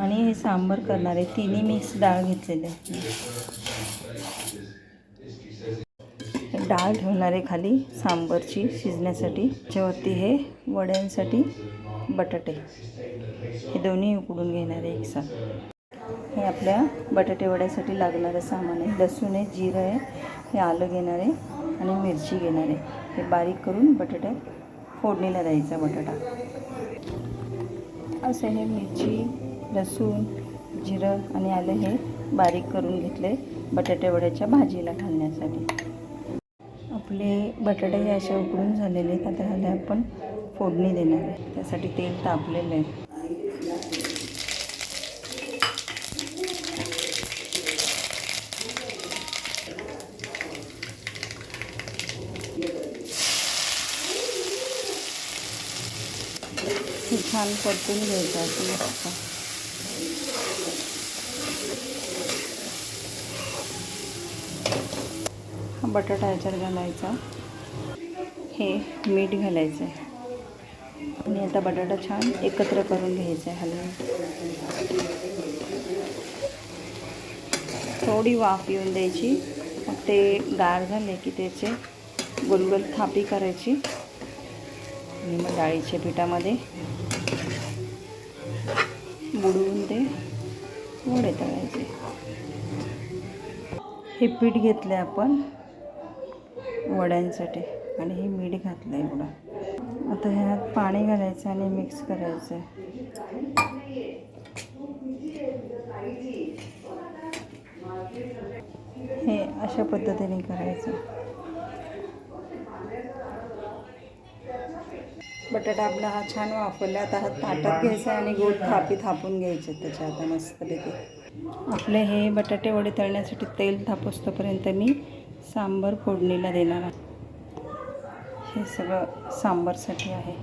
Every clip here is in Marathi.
आणि हे सांबर करणार आहे, तिन्ही मिक्स डाळ घेतलेले आहे. डाळ ठेवणार आहे खाली सांबरची शिजण्यासाठी. त्याच्यावरती हे वड्यांसाठी बटाटे, हे दोन्ही उकडून घेणार आहे एकसाथ. हे आपल्या बटाटे वड्यासाठी लागणारं सामान आहे. लसूण आहे, जिरं आहे, हे आलं घेणार आहे आणि मिरची घेणार आहे. हे बारीक करून बटाट्यात फोडणीला द्यायचा बटाटा. असं हे मिरची, लसूण, जिरं आणि आलं हे बारीक करून घेतले बटाटे वड्याच्या भाजीला घालण्यासाठी. आपले बटाटे हे असे उकडून झालेले आहेत. आता ह्याला आपण फोडणी देणार आहे. त्यासाठी तेल तापलेलं आहे. हे छान परतून घ्यायचं असं मस्त. हा बटाटा याच्यात घालायचा, हे मीठ घालायचं आहे आणि आता बटाटा छान एकत्र करून घ्यायचा आहे हलवून. थोडी वाफ येऊन द्यायची, मग ते गार झाले की त्याचे गोलगोल थापी करायची आणि मग डाळीच्या पिठामध्ये बुडवून ते वडे तळायचे. हे पीठ घेतलं आहे आपण वड्यांसाठी आणि हे मीठ घातलं आहे एवढं. आता ह्यात पाणी घालायचं आणि मिक्स करायचं आहे. हे अशा पद्धतीने करायचं. बटाटा आपला हा छान वाफरला. आता हा ताटात घ्यायचा आणि गोल थापी थापून घ्यायचे त्याच्या. आता मस्तपैकी आपले हे बटाटे वडे तळण्यासाठी तेल तापोस्तोपर्यंत मी सांबार फोडणीला देणार आहे. हे सगळं सांबारसाठी आहे.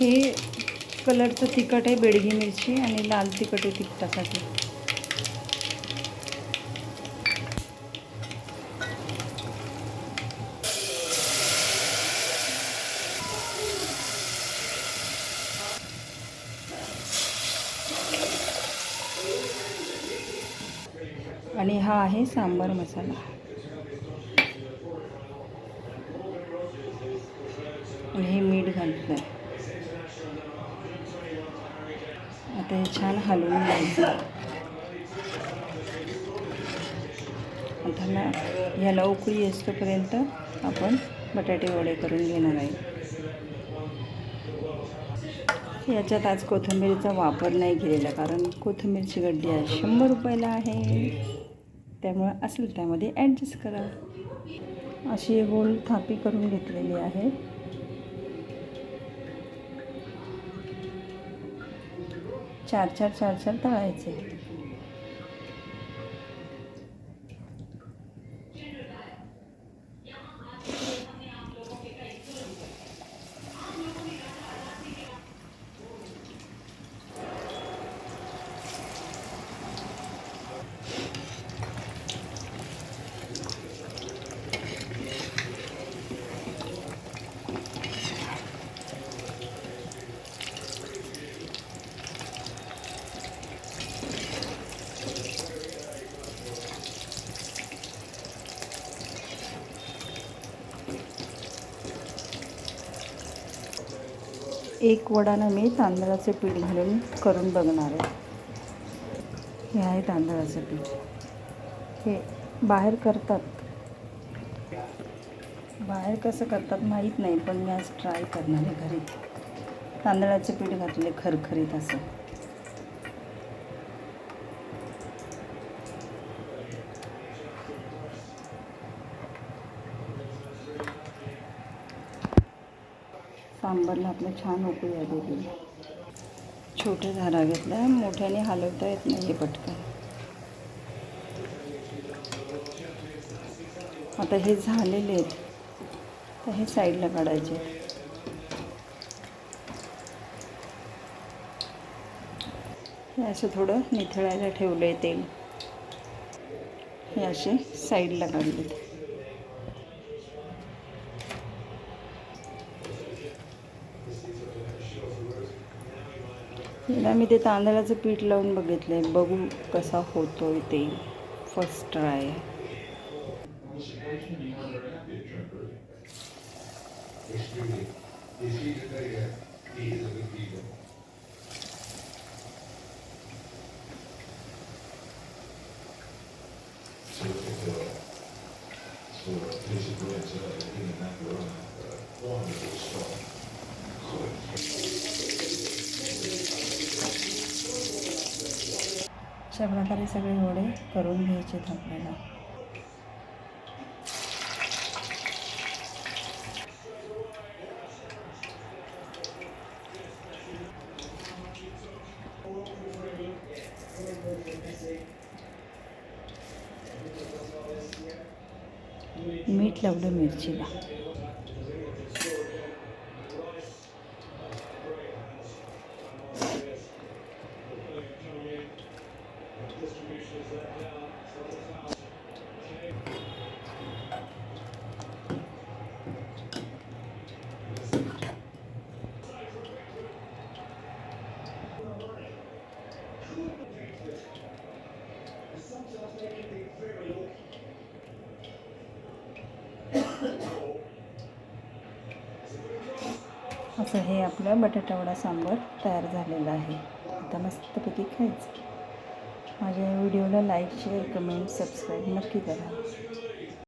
हे कलरचं तिखट आहे, बेडगी मिरची, आणि लाल तिखट आहे तिखटासाठी. आणि हा आहे सांबार मसाला. आणि हे मीठ घालतं आहे. आता हे छान हलवून घ्यायचं. आता ह्याला उकळी येईपर्यंत आपण बटाटे वडे करून घेणार आहे. याच्यात आज कोथिंबीरीचा वापर नाही केलेला, कारण कोथिंबीरची गड्डी आहे 100 रुपयाला आहे, त्यामुळे असेल त्यामध्ये ॲडजस्ट करा. अशी गोल थापी करून घेतलेली आहे. चार चार तळायचे. एक वडानं मी तांदळाचे पीठ घालून करून बघणार आहे. हे आहे तांदळाचं पीठ. हे बाहेर करतात, बाहेर कसं करतात माहीत नाही, पण मी आज ट्राय करणार आहे घरी. तांदळाचे पीठ घातले खरखरीत असं. सांबारला आपलं छान उकळी आलेली आहे. छोट्या झारा घेतल्या, मोठ्याने हलवता येत नाही आहे पटकन. आता हे झालेले आहेत, तर हे साईडला काढायचे. हे असं थोडं निथळायला ठेवलं आहे तेल. हे असे साईडला काढलेत. याला मी ते तांदळाचं पीठ लावून बघितलं आहे, बघू कसा होतोय ते. फर्स्ट ट्राय आहे. अशा प्रकारे सगळे वडे करून घ्यायचे आपल्याला. मीठ लावलं मिरचीला. असं हे आपलं बटाटा वडा सांबार तयार झालेलं आहे. आता मस्तपैकी खायचं. माझ्या व्हिडिओला लाईक, शेअर, कमेंट, सबस्क्राईब नक्की करा.